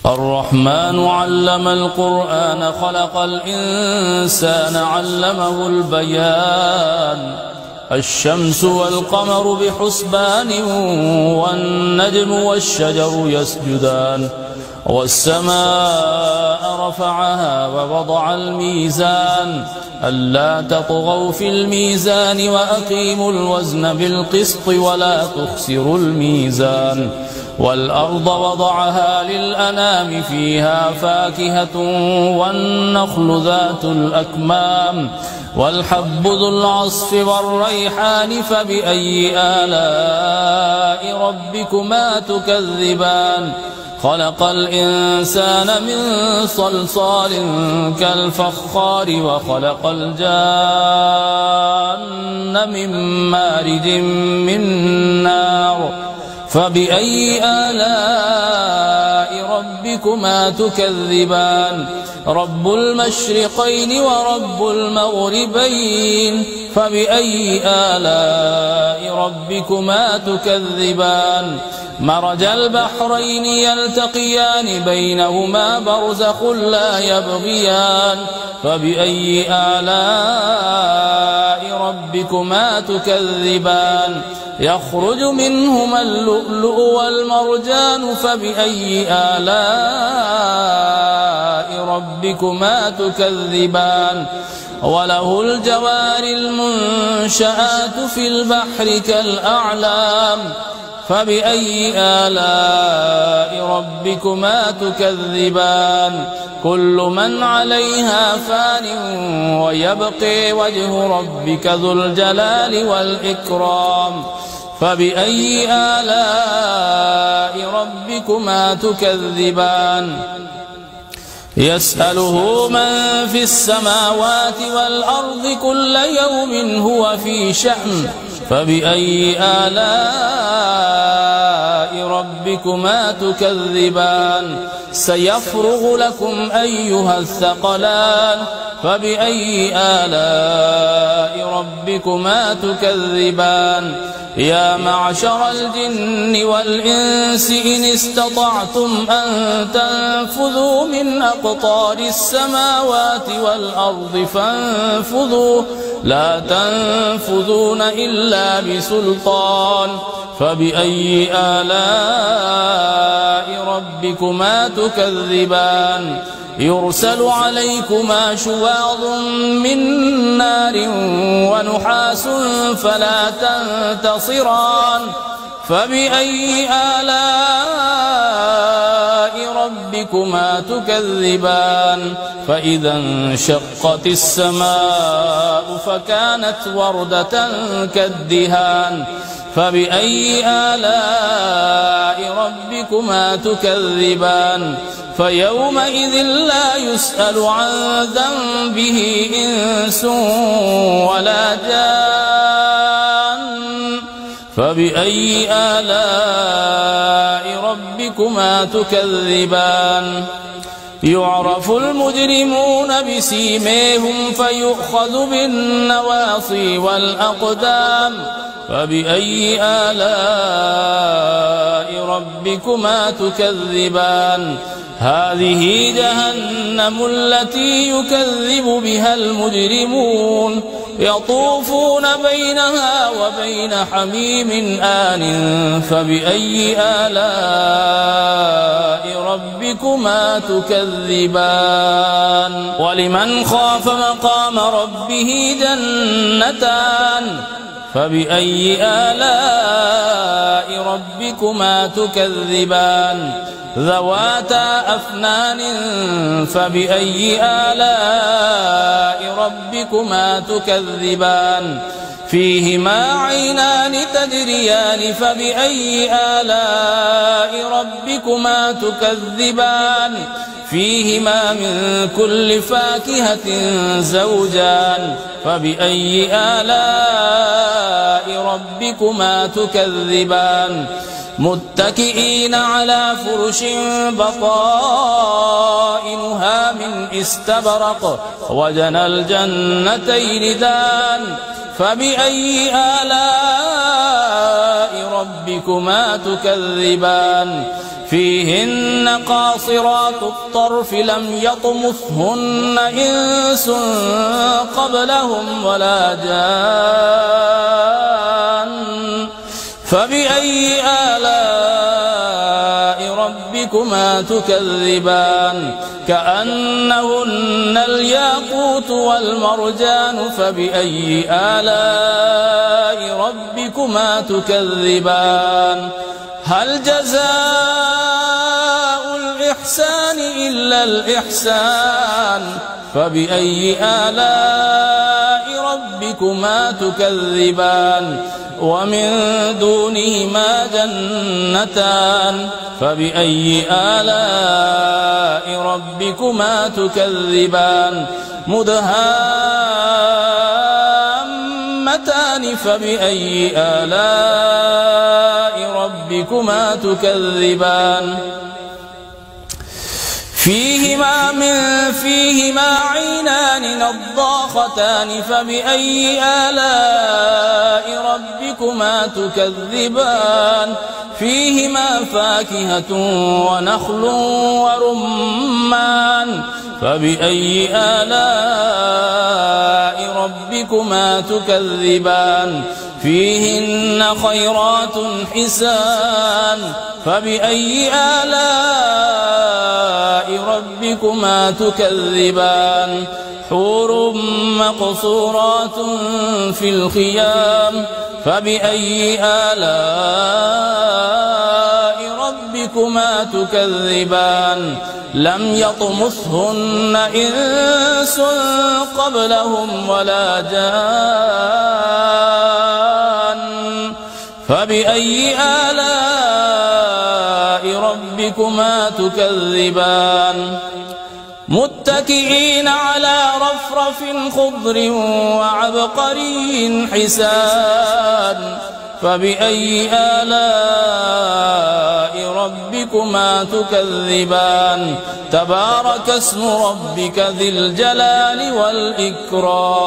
الرحمن علم القرآن خلق الإنسان علمه البيان الشمس والقمر بحسبان والنجم والشجر يسجدان والسماء رفعها ووضع الميزان ألا تطغوا في الميزان وأقيموا الوزن بالقسط ولا تخسروا الميزان والأرض وضعها للأنام فيها فاكهة والنخل ذات الأكمام والحب ذو العصف والريحان فبأي آلاء ربكما تكذبان خلق الإنسان من صلصال كالفخار وخلق الجان من مارج من نار فبأي آلاء ربكما تكذبان رب المشرقين ورب المغربين فبأي آلاء ربكما تكذبان مرج البحرين يلتقيان بينهما برزخ لا يبغيان فبأي آلاء ربكما تكذبان يخرج منهما اللؤلؤ والمرجان فبأي آلاء ربكما تكذبان وله الجوار المنشآت في البحر كالأعلام فبأي آلاء ربكما تكذبان كل من عليها فان ويبقي وجه ربك ذو الجلال والإكرام فبأي آلاء ربكما تكذبان يسأله من في السماوات والأرض كل يوم هو في شأن فبأي آلاء ربكما تكذبان سيفرغ لكم أيها الثقلان فبأي آلاء ربكما تكذبان يا معشر الجن والإنس إن استطعتم أن تنفذوا من أقطار السماوات والأرض فانفذوا لا تنفذون إلا بسلطان فبأي آلاء ربكما تكذبان يرسل عليكما شواظ من نار ونحاس فلا تنتصران فبأي آلاء ربكما تكذبان فإذا انشقت السماء فكانت وردة كالدهان فبأي آلاء ربكما تكذبان فيومئذ لا يسأل عن ذنبه إنس ولا جان فبأي آلاء ربكما تكذبان يعرف المجرمون بسيميهم فيؤخذ بالنواصي والأقدام فبأي آلاء ربكما تكذبان هذه جهنم التي يكذب بها المجرمون يطوفون بينها وبين حميم آن فبأي آلاء ربكما تكذبان ولمن خاف مقام ربه جنتان فبأي آلاء ربكما تكذبان ذواتا أفنان فبأي آلاء ربكما تكذبان فيهما عينان تجريان فبأي آلاء ربكما تكذبان فيهما من كل فاكهة زوجان فبأي آلاء ربكما تكذبان متكئين على فرش بطائنها من استبرق وجنى الجنتين دان فبأي آلاء ربكما تكذبان فيهن قاصرات الطرف لم يطمثهن إنس قبلهم ولا جان فبأي آلاء ربكما تكذبان كأنهن الياقوت والمرجان فبأي آلاء ربكما تكذبان هل جزاء الإحسان إلا الإحسان فبأي آلاء ربكما تكذبان ومن دونهما جنتان فبأي آلاء ربكما تكذبان مدهامتان فبأي آلاء ربكما تكذبان فيهما عينان نضاختان فبأي آلاء ربكما تكذبان فيهما فاكهة ونخل ورمان فبأي آلاء ربكما تكذبان فيهن خيرات حسان فبأي آلاء ربكما تكذبان حور مقصورات في الخيام فبأي آلاء ربكما تكذبان لم يطمثهن إنس قبلهم ولا جان فبأي آلاء ربكما تكذبان متكئين على رفرف خضر وعبقري حسان فبأي آلاء ربكما تكذبان تبارك اسم ربك ذي الجلال والإكرام